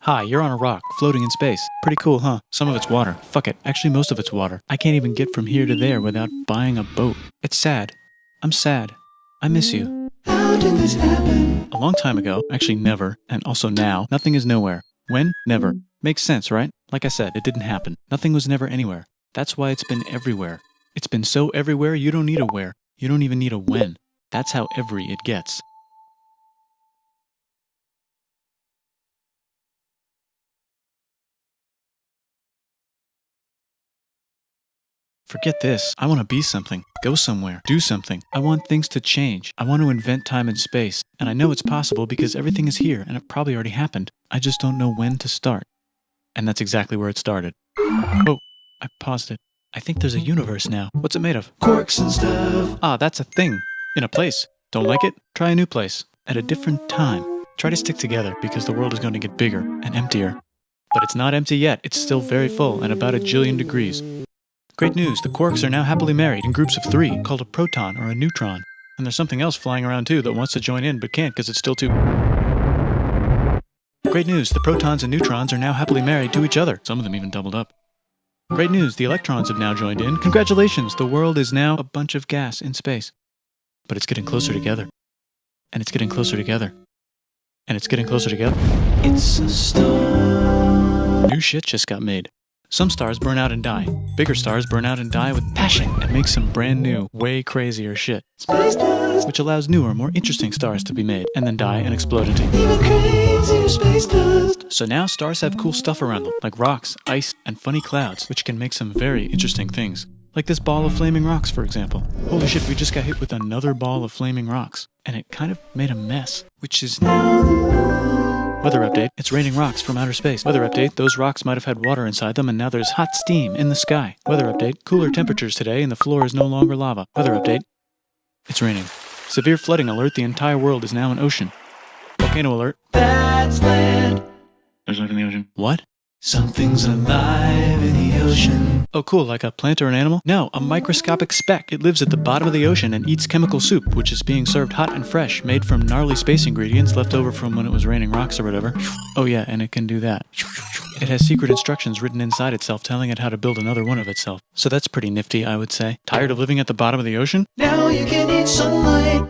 Hi, you're on a rock, floating in space. Pretty cool, huh? Some of it's water. Fuck it. Actually, most of it's water. I can't even get from here to there without buying a boat. It's sad. I'm sad. I miss you. How did this happen? A long time ago, actually never, and also now, nothing is nowhere. When? Never. Makes sense, right? Like I said, it didn't happen. Nothing was never anywhere. That's why it's been everywhere. It's been so everywhere, you don't need a where. You don't even need a when. That's how every it gets. Forget this. I want to be something. Go somewhere. Do something. I want things to change. I want to invent time and space. And I know it's possible because everything is here and it probably already happened. I just don't know when to start. And that's exactly where it started. Oh, I paused it. I think there's a universe now. What's it made of? Quarks and stuff. Ah, that's a thing. In a place. Don't like it? Try a new place. At a different time. Try to stick together because the world is going to get bigger and emptier. But it's not empty yet. It's still very full and about 1 jillion degrees. Great news, the quarks are now happily married in groups of 3, called a proton or a neutron. And there's something else flying around too that wants to join in but can't because it's still too... Great news, the protons and neutrons are now happily married to each other. Some of them even doubled up. Great news, the electrons have now joined in. Congratulations, the world is now a bunch of gas in space. But it's getting closer together. And it's getting closer together. And it's getting closer together. It's a star. New shit just got made. Some stars burn out and die. Bigger stars burn out and die with passion and make some brand new, way crazier shit. Space dust. Which allows newer, more interesting stars to be made and then die and explode into. Even crazier space dust. So now stars have cool stuff around them, like rocks, ice, and funny clouds, which can make some very interesting things. Like this ball of flaming rocks, for example. Holy shit, we just got hit with another ball of flaming rocks. And it kind of made a mess, which is now the moon. Weather update, it's raining rocks from outer space. Weather update, those rocks might have had water inside them and now there's hot steam in the sky. Weather update, cooler temperatures today and the floor is no longer lava. Weather update, it's raining. Severe flooding alert, the entire world is now an ocean. Volcano alert. That's land. There's life in the ocean. What? Something's alive in the ocean. Oh cool, like a plant or an animal? No, a microscopic speck. It lives at the bottom of the ocean and eats chemical soup, which is being served hot and fresh, made from gnarly space ingredients left over from when it was raining rocks or whatever. Oh yeah, and it can do that. It has secret instructions written inside itself telling it how to build another one of itself. So that's pretty nifty, I would say. Tired of living at the bottom of the ocean? Now you can eat sunlight.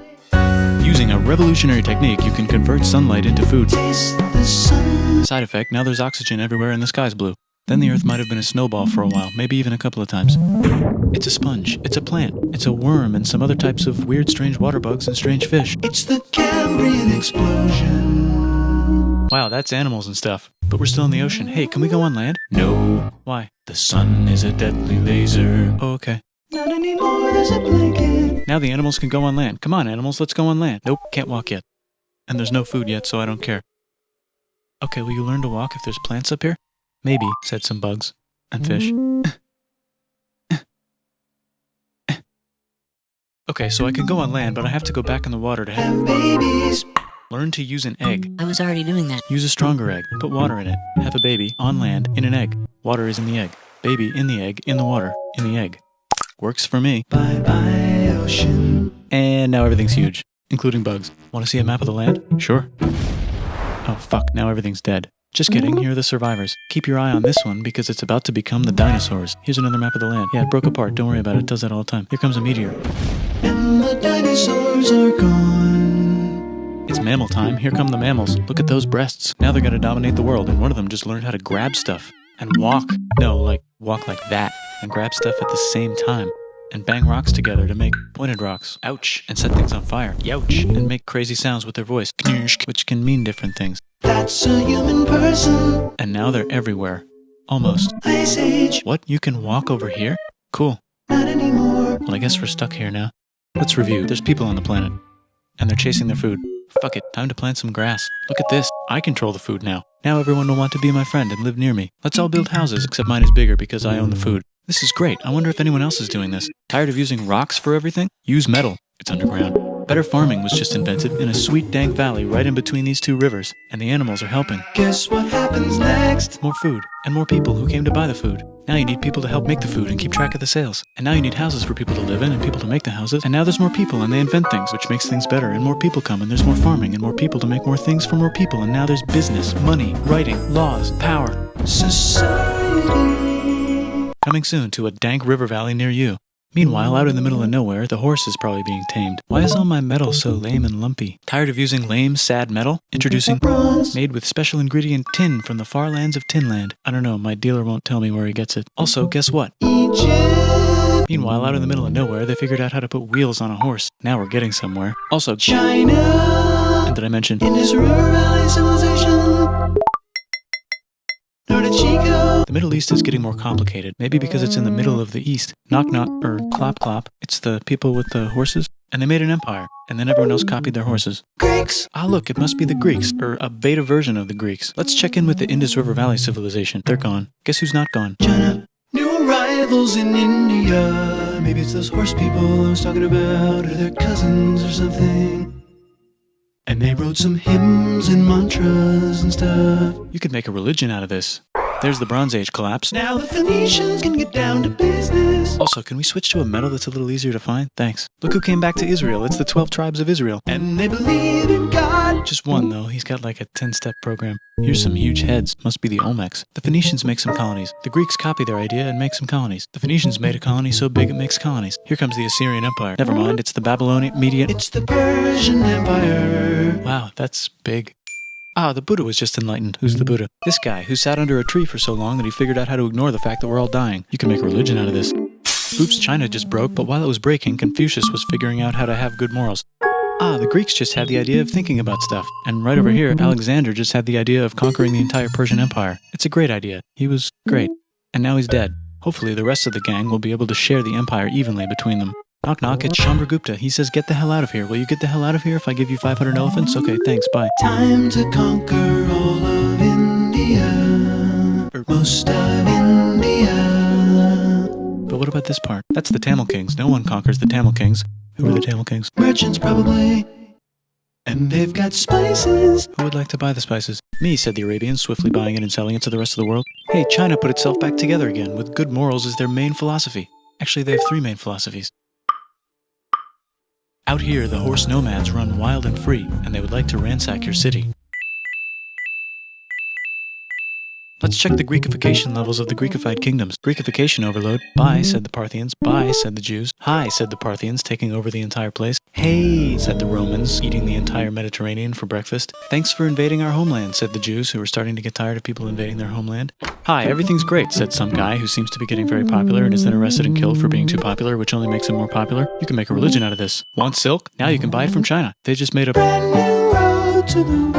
Using a revolutionary technique, you can convert sunlight into food. Taste the sun. Side effect, now there's oxygen everywhere and the sky's blue. Then the Earth might have been a snowball for a while, maybe even a couple of times. It's a sponge, it's a plant, it's a worm and some other types of weird strange water bugs and strange fish. It's the Cambrian explosion. Wow, that's animals and stuff. But we're still in the ocean. Hey, can we go on land? No. Why? The sun is a deadly laser. Oh, okay. Not anymore, there's a blanket. Now the animals can go on land. Come on, animals, let's go on land. Nope, can't walk yet. And there's no food yet, so I don't care. Okay, will you learn to walk if there's plants up here? Maybe, said some bugs. And fish. Okay, so I can go on land, but I have to go back in the water to Have babies. learn to use an egg. I was already doing that. Use a stronger egg. Put water in it. Have a baby on land in an egg. Water is in the egg. Baby in the egg, in the water, in the egg. Works for me. Bye bye, ocean. And now everything's huge, including bugs. Want to see a map of the land? Sure. Oh fuck, now everything's dead. Just kidding, here are the survivors. Keep your eye on this one because it's about to become the dinosaurs. Here's another map of the land. Yeah, it broke apart, don't worry about it, it does that all the time. Here comes a meteor. And the dinosaurs are gone. It's mammal time, here come the mammals. Look at those breasts. Now they're gonna dominate the world and one of them just learned how to grab stuff. And walk. No, like, walk like that. And grab stuff at the same time. And bang rocks together to make pointed rocks. Ouch. And set things on fire. Youch. And make crazy sounds with their voice. Knirsch, which can mean different things. That's a human person. And now they're everywhere. Almost. Ice Age. What? You can walk over here? Cool. Not anymore. Well, I guess we're stuck here now. Let's review. There's people on the planet. And they're chasing their food. Fuck it. Time to plant some grass. Look at this. I control the food now. Now everyone will want to be my friend and live near me. Let's all build houses, except mine is bigger because I own the food. This is great. I wonder if anyone else is doing this. Tired of using rocks for everything? Use metal. It's underground. Better farming was just invented in a sweet dank valley right in between these two rivers, and the animals are helping. Guess what happens next? More food, and more people who came to buy the food. Now you need people to help make the food and keep track of the sales. And now you need houses for people to live in and people to make the houses. And now there's more people and they invent things, which makes things better. And more people come and there's more farming and more people to make more things for more people. And now there's business, money, writing, laws, power. Society. Coming soon to a dank river valley near you. Meanwhile, out in the middle of nowhere, the horse is probably being tamed. Why is all my metal so lame and lumpy? Tired of using lame, sad metal? Introducing bronze, made with special ingredient tin from the far lands of Tinland. I don't know, my dealer won't tell me where he gets it. Also, guess what? Egypt. Meanwhile, out in the middle of nowhere, they figured out how to put wheels on a horse. Now we're getting somewhere. Also, China. and did I mention? Indus River Valley Civilization. Norte Chico. The Middle East is getting more complicated, maybe because it's in the middle of the East. Knock knock, or clop clop. It's the people with the horses. And they made an empire, and then everyone else copied their horses. Greeks. Ah look, it must be the Greeks, or a beta version of the Greeks. Let's check in with the Indus River Valley civilization. They're gone. Guess who's not gone? China. New arrivals in India. Maybe it's those horse people I was talking about, or their cousins or something. And they wrote some hymns and mantras and stuff. You could make a religion out of this. There's the Bronze Age collapse. Now the Phoenicians can get down to business. Also, can we switch to a metal that's a little easier to find? Thanks. Look who came back to Israel. It's the 12 tribes of Israel. And they believe in God. Just one, though. He's got like a 10-step program. Here's some huge heads. Must be the Olmecs. The Phoenicians make some colonies. The Greeks copy their idea and make some colonies. The Phoenicians made a colony so big it makes colonies. Here comes the Assyrian Empire. Never mind, it's the Babylonian Median. It's the Persian Empire. Wow, that's big. Ah, the Buddha was just enlightened. Who's the Buddha? This guy, who sat under a tree for so long that he figured out how to ignore the fact that we're all dying. You can make a religion out of this. Oops, China just broke, but while it was breaking, Confucius was figuring out how to have good morals. Ah, the Greeks just had the idea of thinking about stuff. And right over here, Alexander just had the idea of conquering the entire Persian Empire. It's a great idea. He was great. And now he's dead. Hopefully the rest of the gang will be able to share the empire evenly between them. Knock knock, it's Chandragupta. He says, get the hell out of here. Will you get the hell out of here if I give you 500 elephants? Okay, thanks, bye. Time to conquer all of India. Or most of India. But what about this part? That's the Tamil Kings. No one conquers the Tamil Kings. Who are the Tamil Kings? Merchants probably. And they've got spices. Who would like to buy the spices? Me, said the Arabians, swiftly buying it and selling it to the rest of the world. Hey, China put itself back together again, with good morals as their main philosophy. Actually, they have 3 main philosophies. Out here, the horse nomads run wild and free, and they would like to ransack your city. Let's check the Greekification levels of the Greekified kingdoms. Greekification overload. Bye, said the Parthians. Bye, said the Jews. Hi, said the Parthians, taking over the entire place. Hey, said the Romans, eating the entire Mediterranean for breakfast. Thanks for invading our homeland, said the Jews, who were starting to get tired of people invading their homeland. Hi, everything's great, said some guy who seems to be getting very popular and is then arrested and killed for being too popular, which only makes him more popular. You can make a religion out of this. Want silk? Now you can buy it from China. They just made a Brand new road to the world.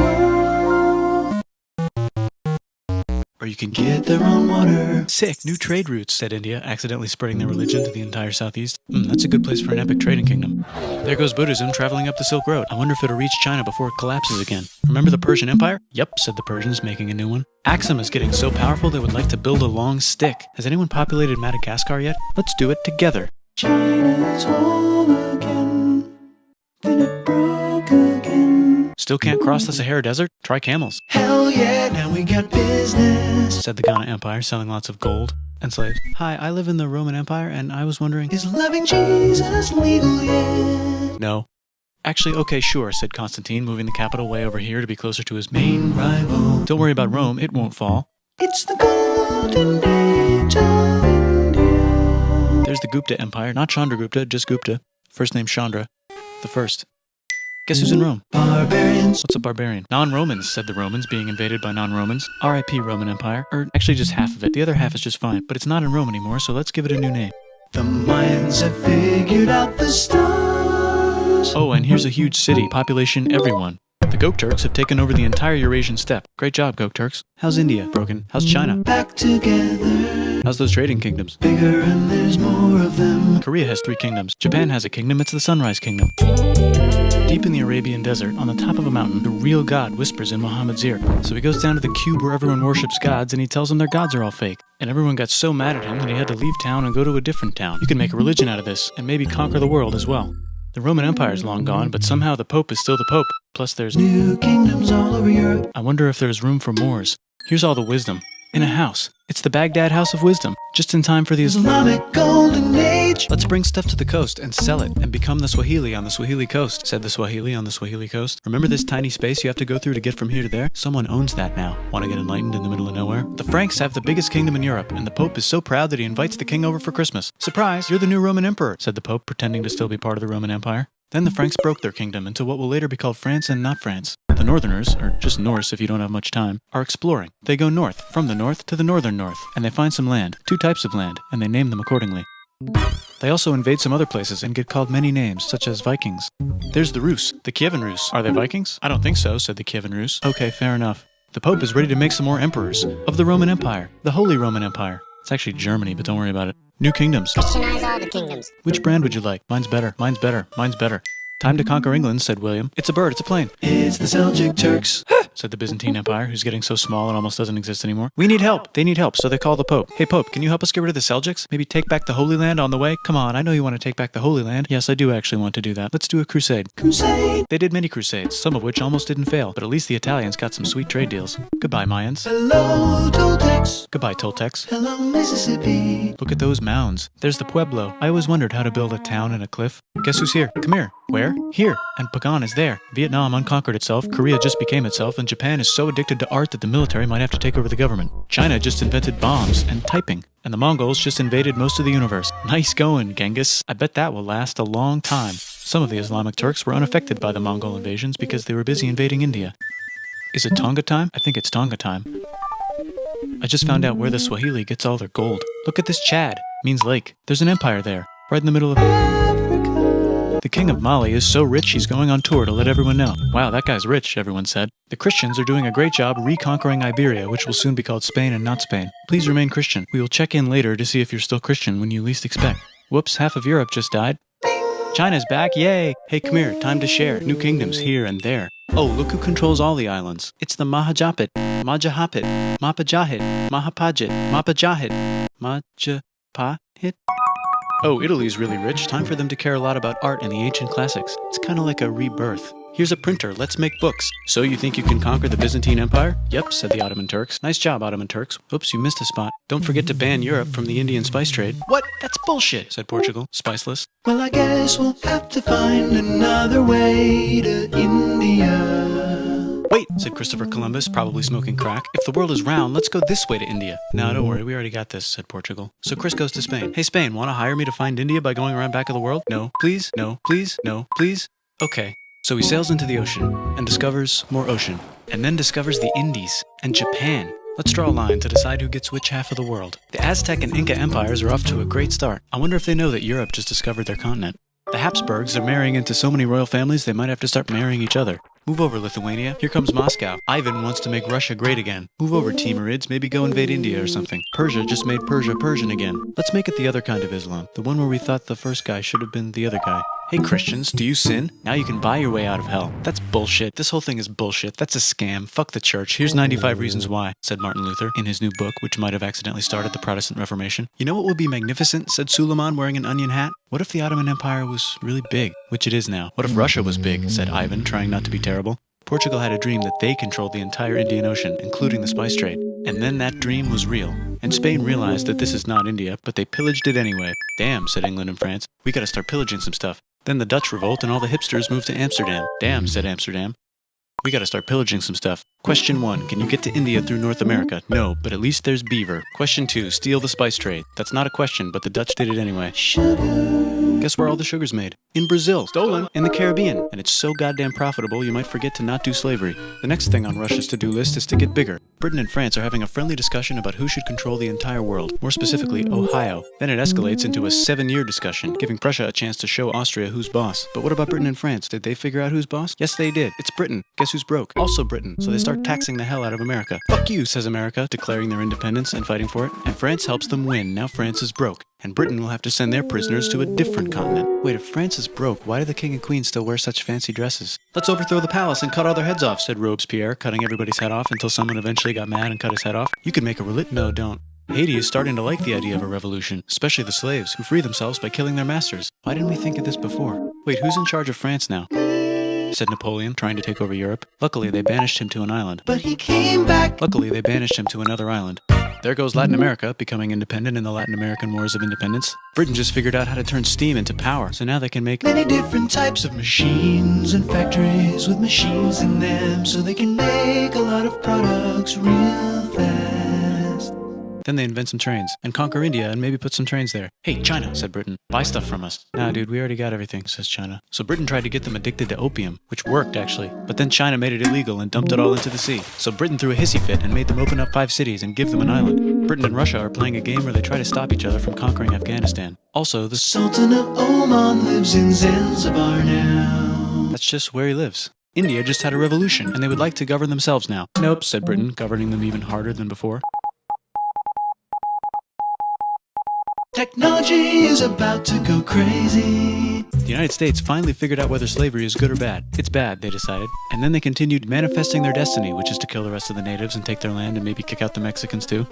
Or you can Get their own water. Sick, new trade routes, said India, accidentally spreading their religion to the entire southeast. That's a good place for an epic trading kingdom. There goes Buddhism traveling up the Silk Road. I wonder if it'll reach China before it collapses again. Remember the Persian Empire? Yep, said the Persians, making a new one. Axum is getting so powerful they would like to build a long stick. Has anyone populated Madagascar yet? Let's do it together. China's home again. Then it broke again. Still can't cross the Sahara Desert? Try camels, Hell yeah, now we got business. said the Ghana Empire, selling lots of gold and slaves. Hi, I live in the Roman Empire, and I was wondering... Is loving Jesus legal yet? No. Actually, okay, sure, said Constantine, moving the capital way over here to be closer to his main... Rival. Don't worry about Rome, it won't fall. It's the golden age of India. There's the Gupta Empire, not Chandragupta, just Gupta. First name Chandra. The first. Guess who's in Rome? Barbarians. What's a barbarian? Non-Romans, said the Romans, being invaded by non-Romans. R.I.P. Roman Empire. Or actually just half of it. The other half is just fine. But it's not in Rome anymore, so let's give it a new name. The Mayans have figured out the stars. Oh, and here's a huge city. Population everyone. The Gokturks have taken over the entire Eurasian steppe. Great job, Gokturks. How's India? Broken. How's China? Back together. How's those trading kingdoms? Bigger and there's more of them. Korea has 3 kingdoms. Japan has a kingdom. It's the Sunrise Kingdom. Deep in the Arabian desert, on the top of a mountain, the real God whispers in Muhammad's ear. So he goes down to the cube where everyone worships gods, and he tells them their gods are all fake. And everyone got so mad at him that he had to leave town and go to a different town. You can make a religion out of this, and maybe conquer the world as well. The Roman Empire is long gone, but somehow the Pope is still the Pope. Plus there's... New kingdoms all over Europe. I wonder if there's room for Moors. Here's all the wisdom. In a house. It's the Baghdad House of Wisdom, just in time for the Islamic Golden Age. Let's bring stuff to the coast and sell it and become the Swahili on the Swahili coast, said the Swahili on the Swahili coast. Remember this tiny space you have to go through to get from here to there? Someone owns that now. Want to get enlightened in the middle of nowhere? The Franks have the biggest kingdom in Europe, and the Pope is so proud that he invites the king over for Christmas. Surprise, you're the new Roman emperor, said the Pope, pretending to still be part of the Roman Empire. Then the Franks broke their kingdom into what will later be called France and not France. The Northerners, or just Norse if you don't have much time, are exploring. They go north, from the north to the northern north, and they find some land, 2 types of land, and they name them accordingly. They also invade some other places and get called many names, such as Vikings. There's the Rus, the Kievan Rus. Are they Vikings? I don't think so, said the Kievan Rus. Okay, fair enough. The Pope is ready to make some more emperors of the Roman Empire, the Holy Roman Empire. It's actually Germany, but don't worry about it. New kingdoms. Christianize all the kingdoms. Which brand would you like? Mine's better, mine's better, mine's better. Time to conquer England, said William. It's a bird, it's a plane. It's the Seljuk Turks. Said the Byzantine Empire, who's getting so small it almost doesn't exist anymore. We need help. They need help, so they call the Pope. Hey, Pope, can you help us get rid of the Seljuks? Maybe take back the Holy Land on the way? Come on, I know you want to take back the Holy Land. Yes, I do actually want to do that. Let's do a crusade. Crusade. They did many crusades, some of which almost didn't fail, but at least the Italians got some sweet trade deals. Goodbye, Mayans. Hello, Toltecs. Goodbye, Toltecs. Hello, Mississippi. Look at those mounds. There's the Pueblo. I always wondered how to build a town in a cliff. Guess who's here? Come here. Where? Here. And Pagan is there. Vietnam unconquered itself, Korea just became itself, and Japan is so addicted to art that the military might have to take over the government. China just invented bombs and typing. And the Mongols just invaded most of the universe. Nice going, Genghis. I bet that will last a long time. Some of the Islamic Turks were unaffected by the Mongol invasions because they were busy invading India. Is it Tonga time? I think it's Tonga time. I just found out where the Swahili gets all their gold. Look at this Chad. Means lake. There's an empire there. Right in the middle of Africa. The king of Mali is so rich he's going on tour to let everyone know. Wow, that guy's rich, everyone said. The Christians are doing a great job reconquering Iberia, which will soon be called Spain and not Spain. Please remain Christian. We will check in later to see if you're still Christian when you least expect. Whoops, half of Europe just died. China's back, yay! Hey, come here, time to share. New kingdoms here and there. Oh, look who controls all the islands. It's the Mahajapit, Majapahit, Mapajahit, Mahapajit, Mapajahit, Majapahit. Oh, Italy's really rich. Time for them to care a lot about art and the ancient classics. It's kind of like a rebirth. Here's a printer, let's make books. So you think you can conquer the Byzantine Empire? Yep, said the Ottoman Turks. Nice job, Ottoman Turks. Oops, you missed a spot. Don't forget to ban Europe from the Indian spice trade. What? That's bullshit, said Portugal, spiceless. Well, I guess we'll have to find another way to India. Wait, said Christopher Columbus, probably smoking crack. If the world is round, let's go this way to India. No, don't worry, we already got this, said Portugal. So Chris goes to Spain. Hey, Spain, want to hire me to find India by going around back of the world? No, please, no, please, no, please. Okay. So he sails into the ocean and discovers more ocean, and then discovers the Indies and Japan. Let's draw a line to decide who gets which half of the world. The Aztec and Inca empires are off to a great start. I wonder if they know that Europe just discovered their continent. The Habsburgs are marrying into so many royal families they might have to start marrying each other. Move over, Lithuania. Here comes Moscow. Ivan wants to make Russia great again. Move over, Timurids. Maybe go invade India or something. Persia just made Persia Persian again. Let's make it the other kind of Islam. The one where we thought the first guy should have been the other guy. Hey Christians, do you sin? Now you can buy your way out of hell. That's bullshit. This whole thing is bullshit. That's a scam. Fuck the church. Here's 95 reasons why, said Martin Luther in his new book, which might have accidentally started the Protestant Reformation. You know what would be magnificent, said Suleiman wearing an onion hat? What if the Ottoman Empire was really big, which it is now? What if Russia was big, said Ivan, trying not to be terrible. Portugal had a dream that they controlled the entire Indian Ocean, including the spice trade. And then that dream was real. And Spain realized that this is not India, but they pillaged it anyway. Damn, said England and France. We gotta start pillaging some stuff. Then the Dutch revolt and all the hipsters moved to Amsterdam. Damn, said Amsterdam. We gotta start pillaging some stuff. Question 1, can you get to India through North America? No, but at least there's beaver. Question 2, steal the spice trade. That's not a question, but the Dutch did it anyway. Guess where all the sugar's made? In Brazil. Stolen. In the Caribbean. And it's so goddamn profitable you might forget to not do slavery. The next thing on Russia's to-do list is to get bigger. Britain and France are having a friendly discussion about who should control the entire world, more specifically Ohio. Then it escalates into a 7-year discussion, giving Prussia a chance to show Austria who's boss. But what about Britain and France? Did they figure out who's boss? Yes, they did. It's Britain. Guess who's broke? Also Britain. So they start taxing the hell out of America. Fuck you, says America, declaring their independence and fighting for it. And France helps them win. Now France is broke. And Britain will have to send their prisoners to a different continent. Wait, if France is broke, why do the king and queen still wear such fancy dresses? Let's overthrow the palace and cut all their heads off, said Robespierre, cutting everybody's head off until someone eventually got mad and cut his head off. You could make a No, don't. Haiti is starting to like the idea of a revolution, especially the slaves, who free themselves by killing their masters. Why didn't we think of this before? Wait, who's in charge of France now? Said Napoleon, trying to take over Europe. Luckily, they banished him to an island. But he came back. Luckily, they banished him to another island. There goes Latin America, becoming independent in the Latin American Wars of Independence. Britain just figured out how to turn steam into power, so now they can make many different types of machines and factories with machines in them, so they can make a lot of products real fast. Then they invent some trains, and conquer India and maybe put some trains there. Hey, China, said Britain, buy stuff from us. Nah, dude, we already got everything, says China. So Britain tried to get them addicted to opium, which worked, actually. But then China made it illegal and dumped it all into the sea. So Britain threw a hissy fit and made them open up 5 cities and give them an island. Britain and Russia are playing a game where they try to stop each other from conquering Afghanistan. Also, the Sultan of Oman lives in Zanzibar now. That's just where he lives. India just had a revolution, and they would like to govern themselves now. Nope, said Britain, governing them even harder than before. Technology is about to go crazy. The United States finally figured out whether slavery is good or bad. It's bad, they decided. And then they continued manifesting their destiny, which is to kill the rest of the natives and take their land and maybe kick out the Mexicans too.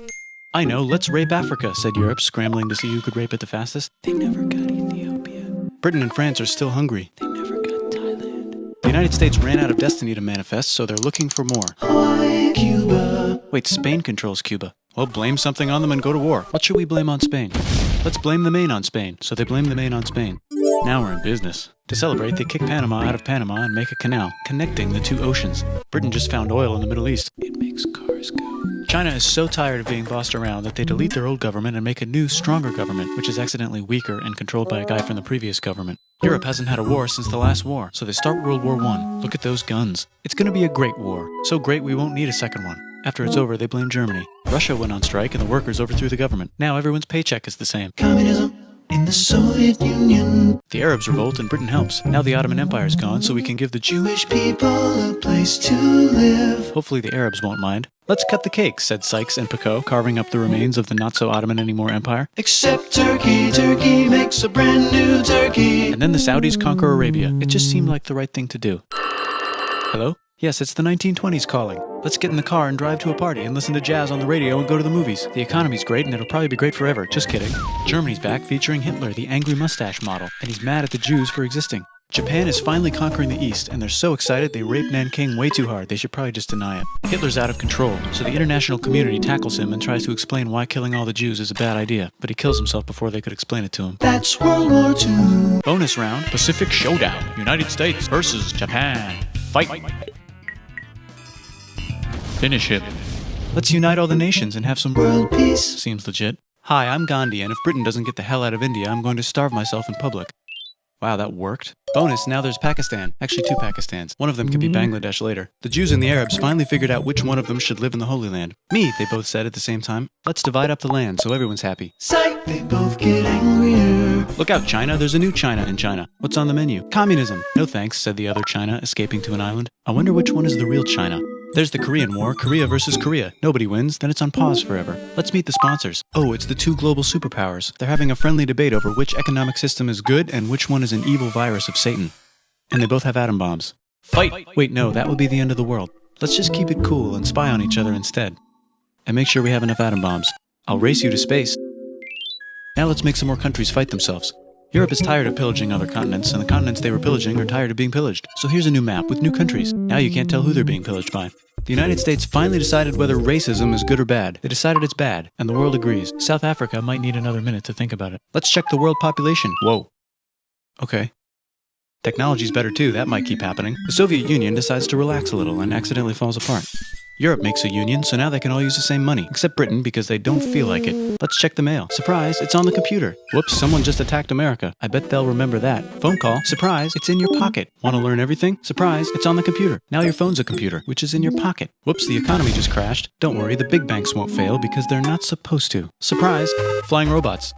I know, let's rape Africa, said Europe, scrambling to see who could rape it the fastest. They never got Ethiopia. Britain and France are still hungry. They never got Thailand. The United States ran out of destiny to manifest, so they're looking for more. Hawaii, Cuba. Wait, Spain controls Cuba. Well, blame something on them and go to war. What should we blame on Spain? Let's blame the Maine on Spain. So they blame the Maine on Spain. Now we're in business. To celebrate, they kick Panama out of Panama and make a canal, connecting the 2 oceans. Britain just found oil in the Middle East. It makes cars go. China is so tired of being bossed around that they delete their old government and make a new, stronger government, which is accidentally weaker and controlled by a guy from the previous government. Europe hasn't had a war since the last war, so they start World War I. Look at those guns. It's gonna be a great war. So great we won't need a second one. After it's over, they blame Germany. Russia went on strike and the workers overthrew the government. Now everyone's paycheck is the same. Communism in the Soviet Union. The Arabs revolt and Britain helps. Now the Ottoman Empire's gone, so we can give the Jewish people a place to live. Hopefully the Arabs won't mind. Let's cut the cake, said Sykes and Picot, carving up the remains of the not-so-Ottoman-anymore empire. Except Turkey. Turkey makes a brand new Turkey. And then the Saudis conquer Arabia. It just seemed like the right thing to do. Hello? Yes, it's the 1920s calling. Let's get in the car and drive to a party and listen to jazz on the radio and go to the movies. The economy's great and it'll probably be great forever. Just kidding. Germany's back featuring Hitler, the angry mustache model, and he's mad at the Jews for existing. Japan is finally conquering the East, and they're so excited they raped Nanking way too hard. They should probably just deny it. Hitler's out of control, so the international community tackles him and tries to explain why killing all the Jews is a bad idea, but he kills himself before they could explain it to him. That's World War II. Bonus round, Pacific Showdown. United States versus Japan. Fight. Finish him. Let's unite all the nations and have some World peace. Seems legit. Hi, I'm Gandhi, and if Britain doesn't get the hell out of India, I'm going to starve myself in public. Wow, that worked. Bonus, now there's Pakistan. Actually, 2 Pakistans. One of them could be Bangladesh later. The Jews and the Arabs finally figured out which one of them should live in the Holy Land. Me, they both said at the same time. Let's divide up the land so everyone's happy. Psych, they both get angrier. Look out, China. There's a new China in China. What's on the menu? Communism. No thanks, said the other China, escaping to an island. I wonder which one is the real China. There's the Korean War, Korea versus Korea. Nobody wins, then it's on pause forever. Let's meet the sponsors. Oh, it's the 2 global superpowers. They're having a friendly debate over which economic system is good and which one is an evil virus of Satan. And they both have atom bombs. Fight! Wait, no, that would be the end of the world. Let's just keep it cool and spy on each other instead. And make sure we have enough atom bombs. I'll race you to space. Now let's make some more countries fight themselves. Europe is tired of pillaging other continents, and the continents they were pillaging are tired of being pillaged. So here's a new map with new countries. Now you can't tell who they're being pillaged by. The United States finally decided whether racism is good or bad. They decided it's bad, and the world agrees. South Africa might need another minute to think about it. Let's check the world population. Whoa. Okay. Technology's better too, that might keep happening. The Soviet Union decides to relax a little and accidentally falls apart. Europe makes a union, so now they can all use the same money, except Britain because they don't feel like it. Let's check the mail. Surprise, it's on the computer. Whoops, someone just attacked America. I bet they'll remember that. Phone call. Surprise, it's in your pocket. Want to learn everything? Surprise, it's on the computer. Now your phone's a computer, which is in your pocket. Whoops, the economy just crashed. Don't worry, the big banks won't fail because they're not supposed to. Surprise, flying robots.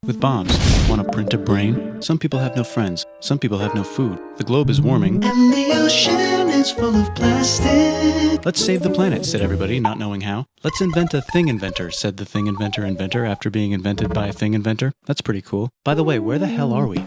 With bombs. Want to print a brain? Some people have no friends. Some people have no food. The globe is warming. And the ocean is full of plastic. Let's save the planet, said everybody, not knowing how. Let's invent a thing inventor, said the thing inventor after being invented by a thing inventor. That's pretty cool. By the way, where the hell are we?